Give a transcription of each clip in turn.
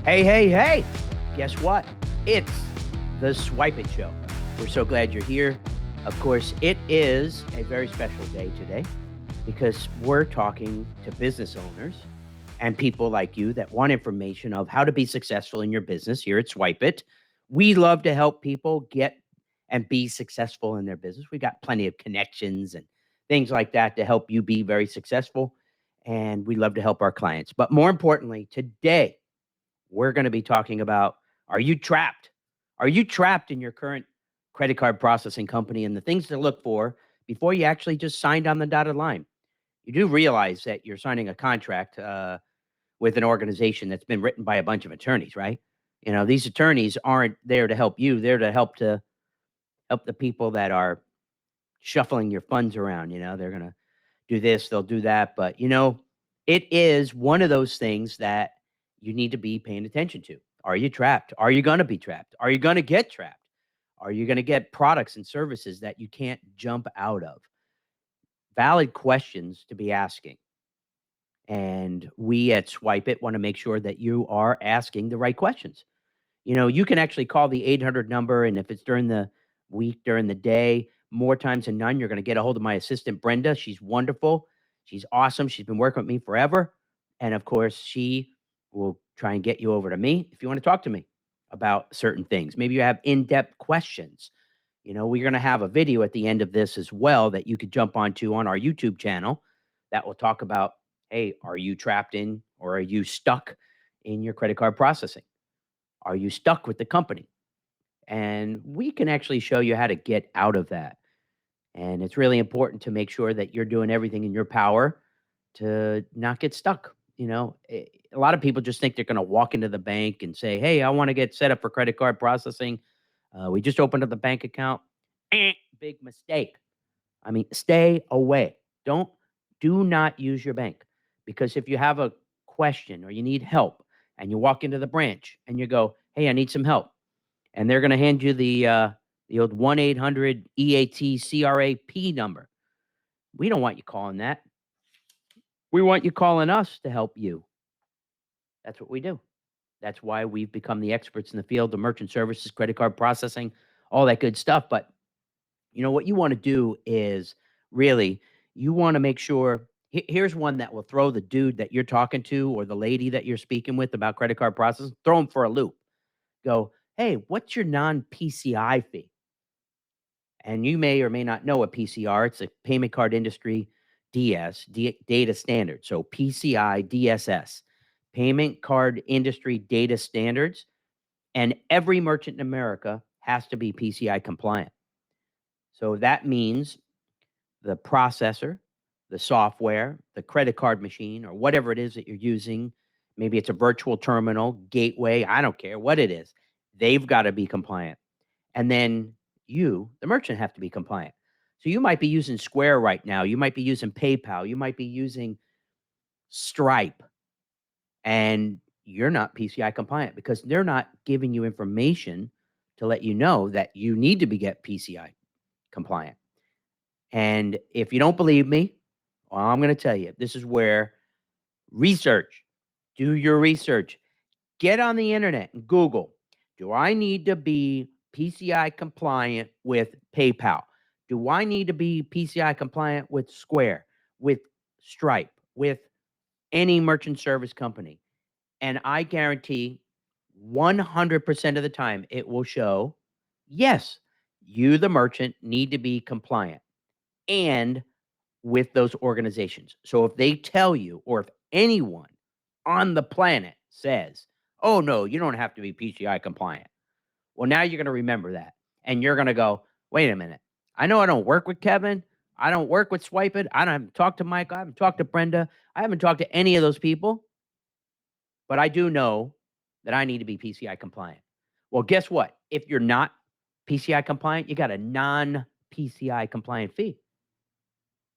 Hey, hey, hey! Guess what? It's the Swypit Show. We're so glad you're here. Of course, it is a very special day today because we're talking to business owners and people like you that want information of how to be successful in your business here at Swypit. We love to help people get and be successful in their business. We got plenty of connections and things like that to help you be very successful. And we love to help our clients. But more importantly, today, we're going to be talking about, are you trapped? Are you trapped in your current credit card processing company, and the things to look for before you actually just signed on the dotted line? You do realize that you're signing a contract with an organization that's been written by a bunch of attorneys, right? You know, these attorneys aren't there to help you. They're to help the people that are shuffling your funds around. You know, they're going to do this, they'll do that. But, it is one of those things that you need to be paying attention to. Are you trapped? Are you going to be trapped? Are you going to get trapped? Are you going to get products and services that you can't jump out of? Valid questions to be asking. And we at Swipe It want to make sure that you are asking the right questions. You know, you can actually call the 800 number, and if it's during the week, during the day, more times than none, you're going to get a hold of my assistant, Brenda. She's wonderful. She's awesome. She's been working with me forever. And of course, she will try and get you over to me if you want to talk to me about certain things. Maybe you have in depth questions. You know, we're going to have a video at the end of this as well that you could jump onto on our YouTube channel that will talk about, hey, are you trapped in or are you stuck in your credit card processing? Are you stuck with the company? And we can actually show you how to get out of that. And it's really important to make sure that you're doing everything in your power to not get stuck. A lot of people just think they're going to walk into the bank and say, hey, I want to get set up for credit card processing. We just opened up the bank account. Big mistake. I mean, stay away. Do not use your bank, because if you have a question or you need help and you walk into the branch and you go, hey, I need some help, and they're going to hand you the old 1-800 EAT CRAP number. We don't want you calling that. We want you calling us to help you. That's what we do. That's why we've become the experts in the field of merchant services, credit card processing, all that good stuff. But what you want to do is really, you want to make sure. Here's one that will throw the dude that you're talking to or the lady that you're speaking with about credit card processing, throw them for a loop. Go, hey, what's your non-PCI fee? And you may or may not know a PCR. It's a payment card industry data standard. So PCI DSS, payment card industry data standards. And every merchant in America has to be PCI compliant. So that means the processor, the software, the credit card machine, or whatever it is that you're using, maybe it's a virtual terminal, gateway, I don't care what it is, they've got to be compliant. And then you, the merchant, have to be compliant. So you might be using Square right now. You might be using PayPal. You might be using Stripe. And you're not PCI compliant because they're not giving you information to let you know that you need to get PCI compliant. And if you don't believe me, well, I'm going to tell you, this is where research, do your research. Get on the internet and Google, do I need to be PCI compliant with PayPal? Do I need to be PCI compliant with Square, with Stripe, with any merchant service company? And I guarantee 100% of the time it will show, yes, you, the merchant, need to be compliant and with those organizations. So if they tell you, or if anyone on the planet says, oh, no, you don't have to be PCI compliant. Well, now you're going to remember that. And you're going to go, wait a minute. I know I don't work with Kevin. I don't work with Swipe It. I haven't talked to Mike. I haven't talked to Brenda. I haven't talked to any of those people. But I do know that I need to be PCI compliant. Well, guess what? If you're not PCI compliant, you got a non-PCI compliant fee.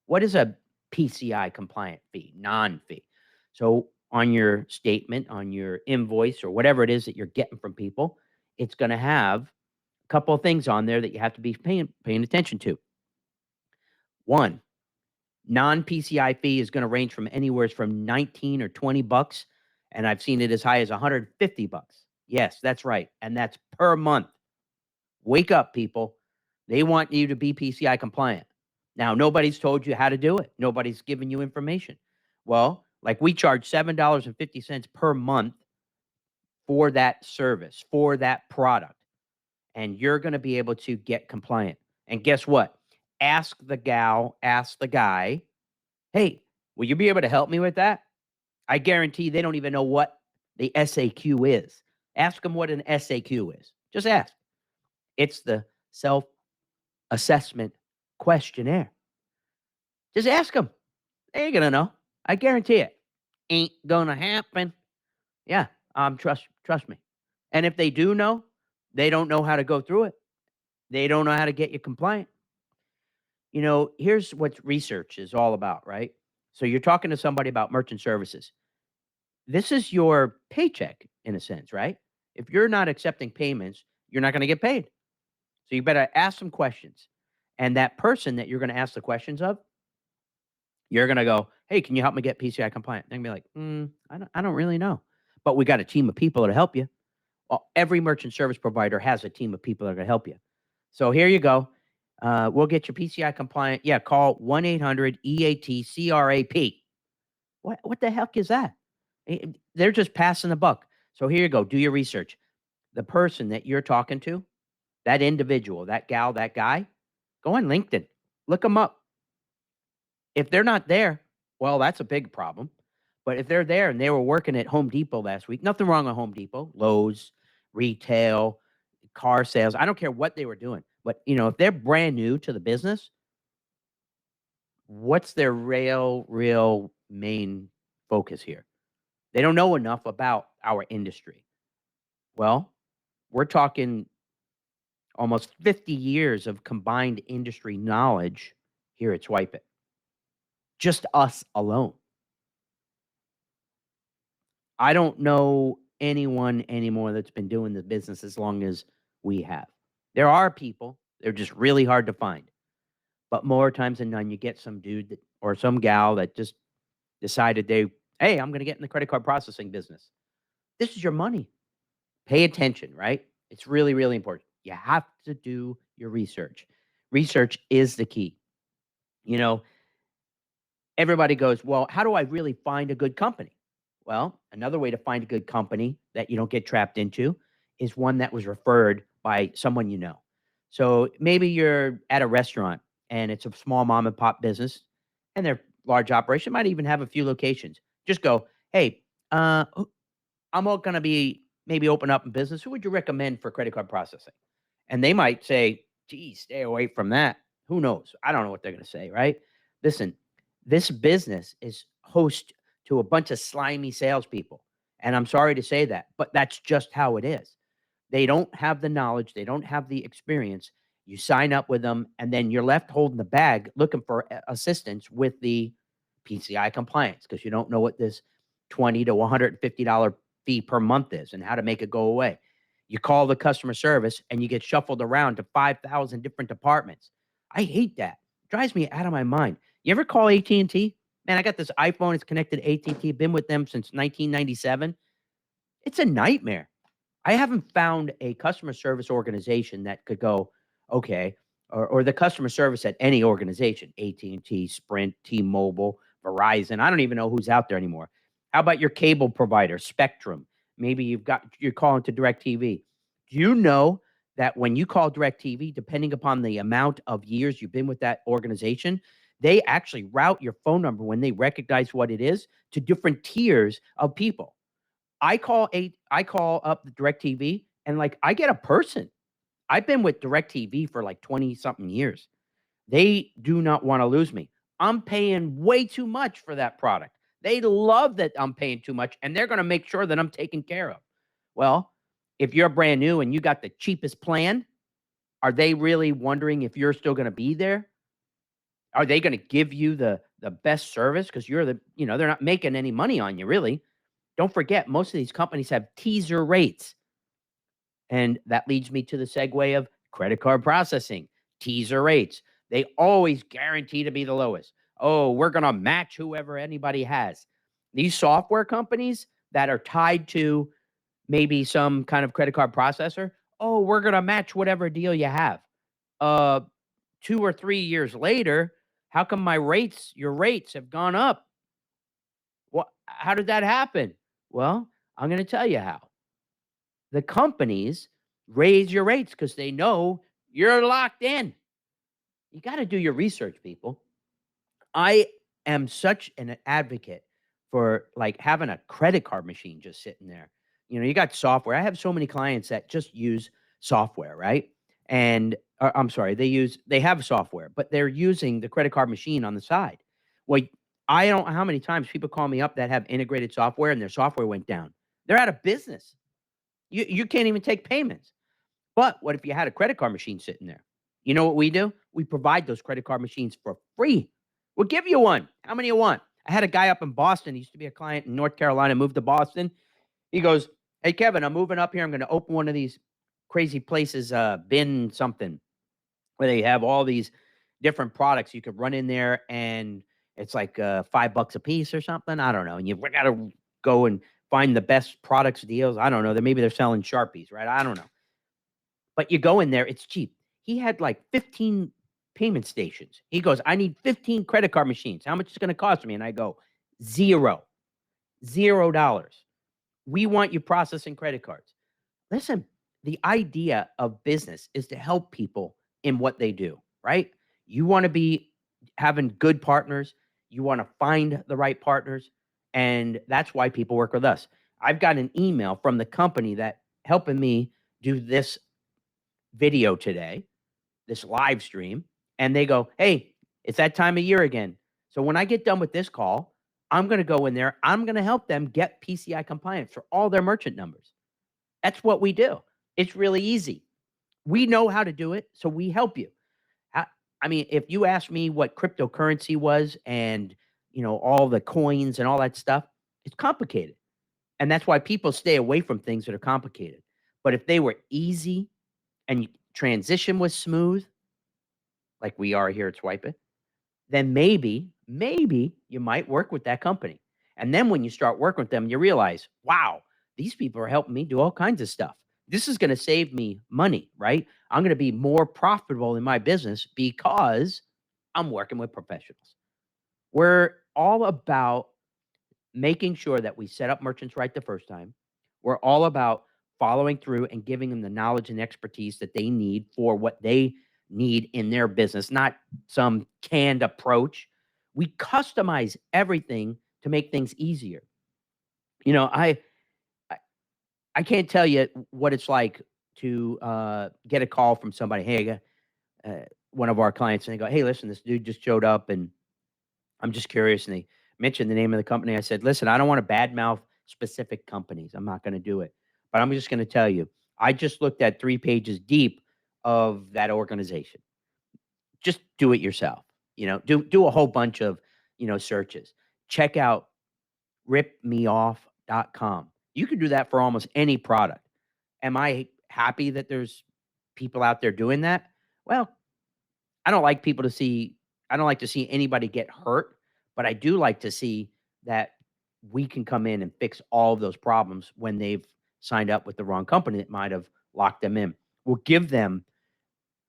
What is a PCI compliant fee? Non-fee. So on your statement, on your invoice, or whatever it is that you're getting from people, it's going to have a couple of things on there that you have to be paying attention to. One, non-PCI fee is going to range from anywhere from 19 or $20 And I've seen it as high as $150. Yes, that's right. And that's per month. Wake up, people. They want you to be PCI compliant. Now, nobody's told you how to do it. Nobody's given you information. Well, like we charge $7.50 per month for that service, for that product. And you're going to be able to get compliant. And guess what? Ask the gal, ask the guy, hey, will you be able to help me with that? I guarantee they don't even know what the SAQ is. Ask them what an SAQ is. Just ask. It's the self assessment questionnaire. Just ask them. They're going to know. I guarantee it. Ain't going to happen. Yeah, trust me. And if they do know, they don't know how to go through it. They don't know how to get you compliant. You know, here's what research is all about, right? So you're talking to somebody about merchant services. This is your paycheck in a sense, right? If you're not accepting payments, you're not going to get paid. So you better ask some questions. And that person that you're going to ask the questions of, you're going to go, hey, can you help me get PCI compliant? They're going to be like, I don't really know. But we got a team of people to help you. Well, every merchant service provider has a team of people that are going to help you. So here you go. We'll get you PCI compliant. Yeah, call 1-800-EAT-CRAP. What the heck is that? They're just passing the buck. So here you go. Do your research. The person that you're talking to, that individual, that gal, that guy, go on LinkedIn. Look them up. If they're not there, well, that's a big problem. But if they're there and they were working at Home Depot last week, nothing wrong with Home Depot, Lowe's, retail, car sales. I don't care what they were doing. But, you know, if they're brand new to the business, what's their real main focus here? They don't know enough about our industry. Well, we're talking almost 50 years of combined industry knowledge here at Swypit. Just us alone. I don't know anyone anymore that's been doing the business as long as we have. There are people, they're just really hard to find. But more times than none, you get some dude or some gal that just decided hey, I'm going to get in the credit card processing business. This is your money. Pay attention, right? It's really, really important. You have to do your research. Research is the key. You know, everybody goes, well, how do I really find a good company? Well, another way to find a good company that you don't get trapped into is one that was referred by someone you know. So maybe you're at a restaurant and it's a small mom and pop business and their large operation might even have a few locations. Just go, hey, I'm all going to be maybe open up in business. Who would you recommend for credit card processing? And they might say, geez, stay away from that. Who knows? I don't know what they're going to say, right? Listen, this business is host to a bunch of slimy salespeople. And I'm sorry to say that, but that's just how it is. They don't have the knowledge. They don't have the experience. You sign up with them, and then you're left holding the bag looking for assistance with the PCI compliance because you don't know what this $20 to $150 fee per month is and how to make it go away. You call the customer service, and you get shuffled around to 5,000 different departments. I hate that. It drives me out of my mind. You ever call AT&T? Man, I got this iPhone. It's connected to AT&T. Been with them since 1997. It's a nightmare. I haven't found a customer service organization that could go, okay, or the customer service at any organization, AT&T, Sprint, T-Mobile, Verizon. I don't even know who's out there anymore. How about your cable provider, Spectrum? Maybe you're calling to DirecTV. Do you know that when you call DirecTV, depending upon the amount of years you've been with that organization, they actually route your phone number when they recognize what it is to different tiers of people. I call up the DirecTV and like I get a person. I've been with DirecTV for like 20 something years. They do not want to lose me. I'm paying way too much for that product. They love that I'm paying too much and they're going to make sure that I'm taken care of. Well, if you're brand new and you got the cheapest plan, are they really wondering if you're still going to be there? Are they going to give you the best service because they're not making any money on you really? Don't forget, most of these companies have teaser rates. And that leads me to the segue of credit card processing, teaser rates. They always guarantee to be the lowest. Oh, we're going to match whoever anybody has. These software companies, that are tied to maybe some kind of credit card processor. Oh, we're going to match whatever deal you have. Uh, 2 or 3 years later, how come your rates have gone up? How did that happen? Well, I'm going to tell you how. The companies raise your rates because they know you're locked in. You got to do your research, people. I am such an advocate for like having a credit card machine just sitting there. You got software. I have so many clients that just use software, right? And I'm sorry, they have software, but they're using the credit card machine on the side. Well, I don't know how many times people call me up that have integrated software and their software went down. They're out of business. You can't even take payments. But what if you had a credit card machine sitting there? You know what we do? We provide those credit card machines for free. We'll give you one. How many you want? I had a guy up in Boston. He used to be a client in North Carolina, moved to Boston. He goes, "Hey, Kevin, I'm moving up here. I'm going to open one of these crazy places, bin something, where they have all these different products. You could run in there and it's like $5 a piece or something. I don't know. And you got to go and find the best products deals. I don't know. Maybe they're selling Sharpies, right? I don't know. But you go in there, it's cheap. He had like 15 payment stations. He goes, I need 15 credit card machines. How much is it going to cost me? And I go, zero, $0. We want you processing credit cards. Listen, the idea of business is to help people in what they do, right? You want to be having good partners. You want to find the right partners. And that's why people work with us. I've got an email from the company that helping me do this video today, this live stream, and they go, "Hey, it's that time of year again. So when I get done with this call, I'm going to go in there. I'm going to help them get PCI compliance for all their merchant numbers." That's what we do. It's really easy. We know how to do it, so we help you. I mean, if you ask me what cryptocurrency was and, all the coins and all that stuff, it's complicated. And that's why people stay away from things that are complicated. But if they were easy and transition was smooth, like we are here at Swypit, then maybe you might work with that company. And then when you start working with them, you realize, wow, these people are helping me do all kinds of stuff. This is going to save me money, right? I'm going to be more profitable in my business because I'm working with professionals. We're all about making sure that we set up merchants right the first time. We're all about following through and giving them the knowledge and expertise that they need for what they need in their business, not some canned approach. We customize everything to make things easier. You know, I, I can't tell you what it's like to get a call from somebody. Hey, I got one of our clients, and they go, "Hey, listen, this dude just showed up, and I'm just curious." And they mentioned the name of the company. I said, "Listen, I don't want to badmouth specific companies. I'm not going to do it. But I'm just going to tell you, I just looked at 3 pages deep of that organization. Just do it yourself. Do a whole bunch of, searches. Check out ripmeoff.com. You can do that for almost any product. Am I happy that there's people out there doing that? Well, I don't like people to see I don't like to see anybody get hurt, but I do like to see that we can come in and fix all of those problems when they've signed up with the wrong company that might have locked them in. We'll give them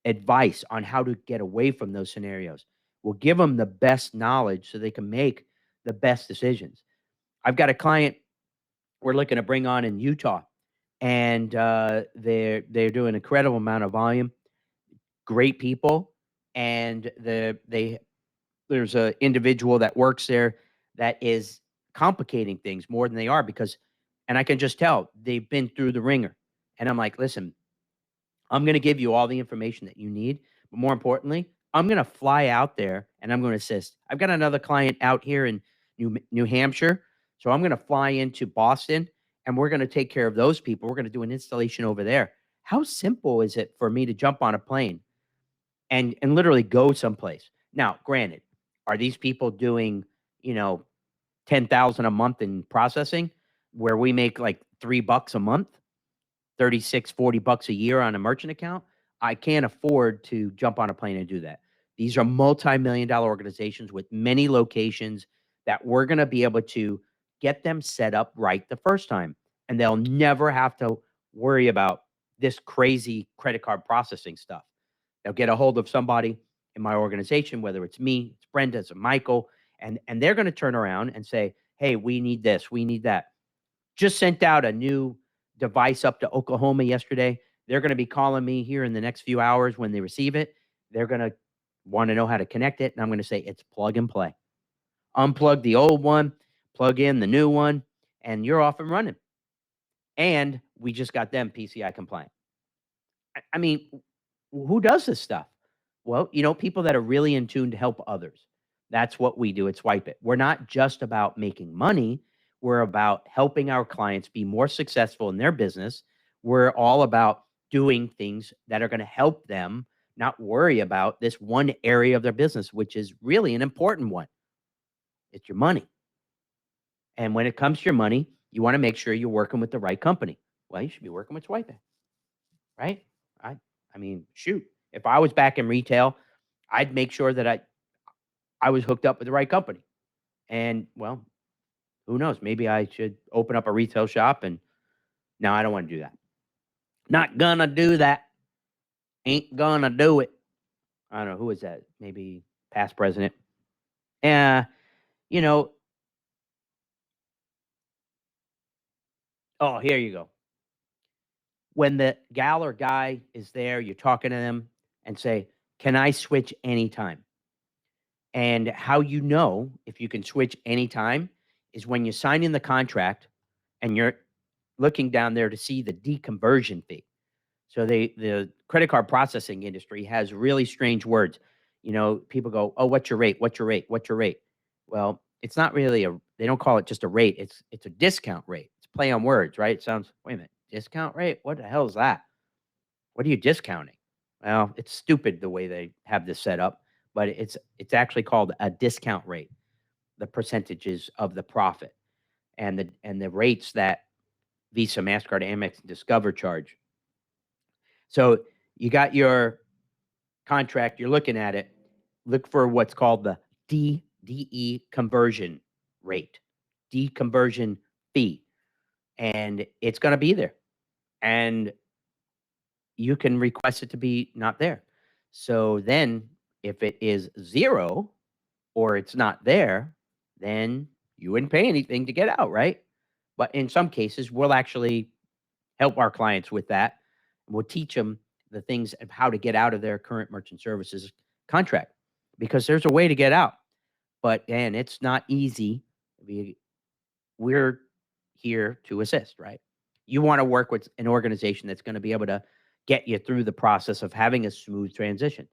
advice on how to get away from those scenarios. We'll give them the best knowledge so they can make the best decisions. I've got a client we're looking to bring on in Utah, and they're doing an incredible amount of volume. Great people, and there's a individual that works there that is complicating things more than they are because, and I can just tell they've been through the ringer. And I'm like, listen, I'm going to give you all the information that you need, but more importantly, I'm going to fly out there and I'm going to assist. I've got another client out here in New Hampshire, so I'm going to fly into Boston and we're going to take care of those people. We're going to do an installation over there. How simple is it for me to jump on a plane and literally go someplace? Now, granted, are these people doing, you know, 10,000 a month in processing where we make like $3 a month, 36, $40 a year on a merchant account? I can't afford to jump on a plane and do that. These are multi-million-dollar organizations with many locations that we're going to be able to get them set up right the first time, and they'll never have to worry about this crazy credit card processing stuff. They'll get a hold of somebody in my organization, whether it's me, it's Brenda, it's Michael, and they're going to turn around and say, "Hey, we need this, we need that." Just sent out a new device up to Oklahoma yesterday. They're going to be calling me here in the next few hours when they receive it. They're going to want to know how to connect it, and I'm going to say it's plug and play. Unplug the old one, plug in the new one, and you're off and running. And we just got them PCI compliant. I mean, who does this stuff? Well, people that are really in tune to help others. That's what we do at Swypit. We're not just about making money. We're about helping our clients be more successful in their business. We're all about doing things that are going to help them not worry about this one area of their business, which is really an important one. It's your money. And when it comes to your money, you want to make sure you're working with the right company. Well, you should be working with Swypit, right? I mean, shoot, if I was back in retail, I'd make sure that I was hooked up with the right company. And well, who knows? Maybe I should open up a retail shop. And no, I don't want to do that. Not gonna do that. Ain't gonna do it. I don't know who is that. Maybe past president. You know. Oh, here you go. When the gal or guy is there, you're talking to them and say, "Can I switch anytime?" And how you know if you can switch anytime is when you sign in the contract and you're looking down there to see the deconversion fee. So the credit card processing industry has really strange words. People go, "Oh, what's your rate? What's your rate? What's your rate?" Well, it's not really they don't call it just a rate. It's a discount rate. It's play on words, right? It sounds, wait a minute, discount rate? What the hell is that? What are you discounting? Well, it's stupid the way they have this set up, but it's actually called a discount rate, the percentages of the profit and the rates that Visa, Mastercard, Amex, and Discover charge. So you got your contract, you're looking at it, look for what's called the DDE conversion rate, deconversion fee, and it's going to be there. And you can request it to be not there. So then if it is 0 or it's not there, then you wouldn't pay anything to get out, right? But in some cases, we'll actually help our clients with that. We'll teach them the things of how to get out of their current merchant services contract, because there's a way to get out. But and it's not easy. We're here to assist, right? You want to work with an organization that's going to be able to get you through the process of having a smooth transition.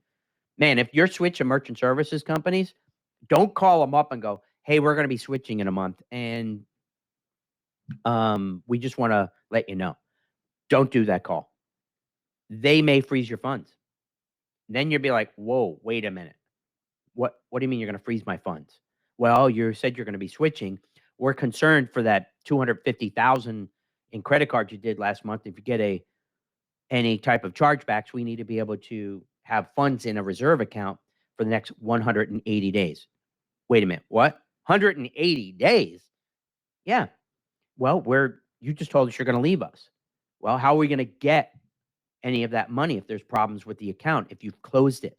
Man, if you're switching merchant services companies, don't call them up and go, "Hey, we're going to be switching in a month, and we just want to let you know." Don't do that call. They may freeze your funds. Then you'll be like, "Whoa, wait a minute. What do you mean you're going to freeze my funds?" Well, you said you're going to be switching. We're concerned for that 250,000 in credit cards you did last month. If you get any type of chargebacks, we need to be able to have funds in a reserve account for the next 180 days. Wait a minute. What? 180 days? Yeah. Well, you just told us you're going to leave us. Well, how are we going to get any of that money if there's problems with the account, if you've closed it?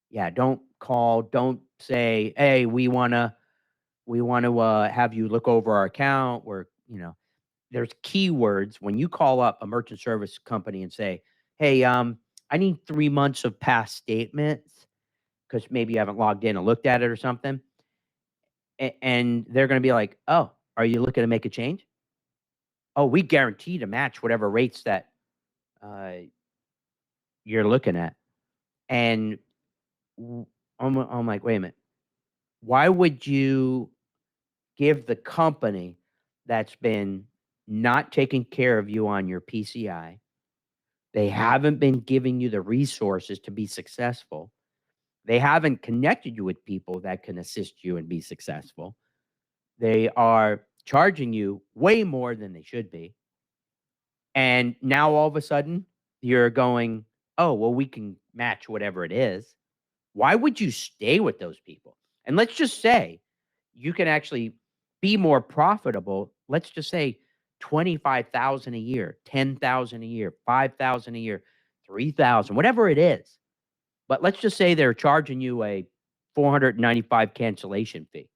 Yeah, don't call, don't say, "Hey, we want to have you look over our account." There's keywords when you call up a merchant service company and say, "Hey, I need 3 months of past statements," because maybe you haven't logged in and looked at it or something. And they're going to be like, "Oh, are you looking to make a change?" "Oh, we guarantee to match whatever rates that uh, you're looking at." And I'm like, "Wait a minute. Why would you give the company that's been not taking care of you on your PCI? They haven't been giving you the resources to be successful. They haven't connected you with people that can assist you and be successful. They are charging you way more than they should be. And now all of a sudden you're going, oh, well, we can match whatever it is." Why would you stay with those people? And let's just say you can actually be more profitable, let's just say 25,000 a year, 10,000 a year, 5,000 a year, 3,000, whatever it is. But let's just say they're charging you a 495 cancellation fee.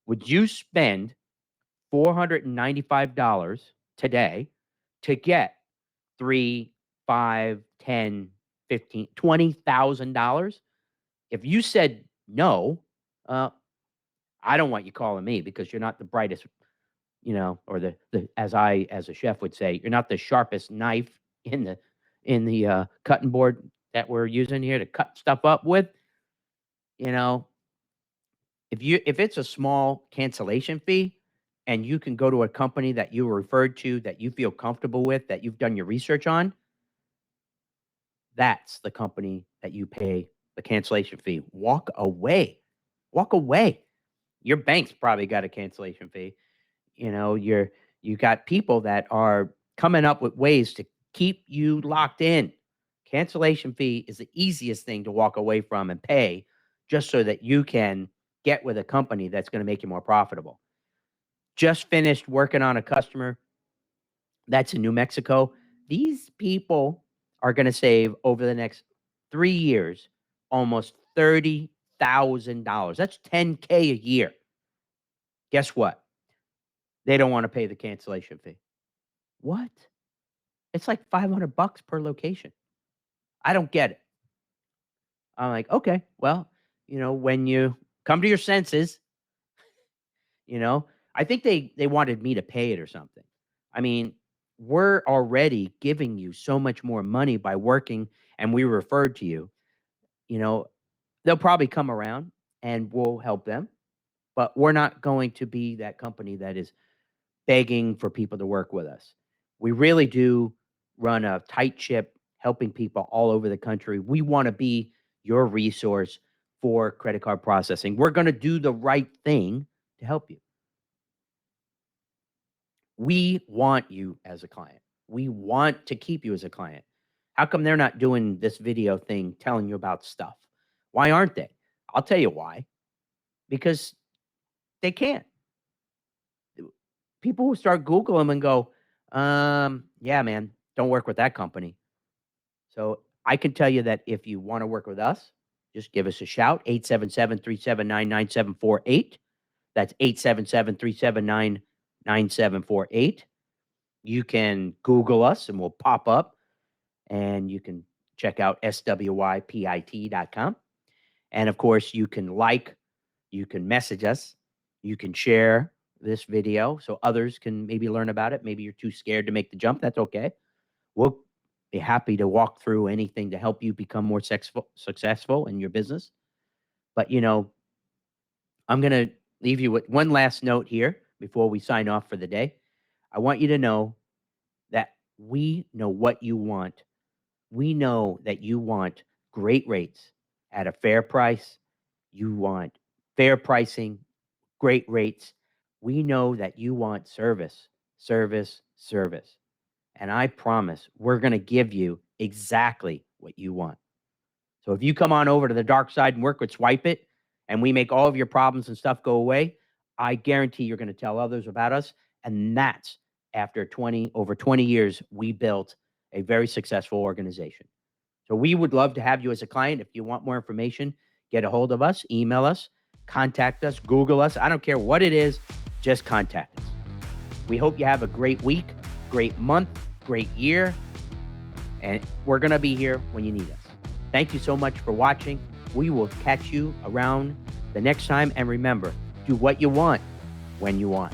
Would you spend $495 today to get 3, 5, 10, 15, $20,000? If you said no, I don't want you calling me because you're not the brightest, or the as I as a chef would say, you're not the sharpest knife in the cutting board that we're using here to cut stuff up with. You know, if it's a small cancellation fee and you can go to a company that you were referred to that you feel comfortable with, that you've done your research on, that's the company that you pay the cancellation fee. Walk away. Walk away. Your bank's probably got a cancellation fee. You got people that are coming up with ways to keep you locked in. Cancellation fee is the easiest thing to walk away from and pay just so that you can get with a company that's going to make you more profitable. Just finished working on a customer that's in New Mexico. These people are going to save over the next 3 years almost $30,000. That's $10K a year. Guess what? They don't want to pay the cancellation fee. What? It's like $500 per location. I don't get it. I'm like, okay, well, when you come to your senses, I think they wanted me to pay it or something. I mean, we're already giving you so much more money by working, and we referred to you. They'll probably come around and we'll help them, but we're not going to be that company that is begging for people to work with us. We really do run a tight ship, helping people all over the country. We want to be your resource for credit card processing. We're going to do the right thing to help you. We want you as a client. We want to keep you as a client. How come they're not doing this video thing telling you about stuff? Why aren't they? I'll tell you why. Because they can't. People will start Google them and go, yeah, man, don't work with that company. So I can tell you that if you want to work with us, just give us a shout, 877-379-9748. That's 877-379-9748. You can Google us and we'll pop up, and you can check out swypit.com. And of course, you can you can message us, you can share this video so others can maybe learn about it. Maybe you're too scared to make the jump. That's okay. We'll be happy to walk through anything to help you become more successful in your business. But, I'm going to leave you with one last note here before we sign off for the day. I want you to know that we know what you want. We know that you want great rates at a fair price. You want fair pricing, great rates. We know that you want service, service, service. And I promise we're going to give you exactly what you want. So if you come on over to the dark side and work with Swypit, and we make all of your problems and stuff go away, I guarantee you're going to tell others about us. And that's after over 20 years, we built a very successful organization. So we would love to have you as a client. If you want more information, get a hold of us, email us, contact us, Google us. I don't care what it is, just contact us. We hope you have a great week, great month, great year, and we're going to be here when you need us. Thank you so much for watching. We will catch you around the next time. And remember, do what you want when you want.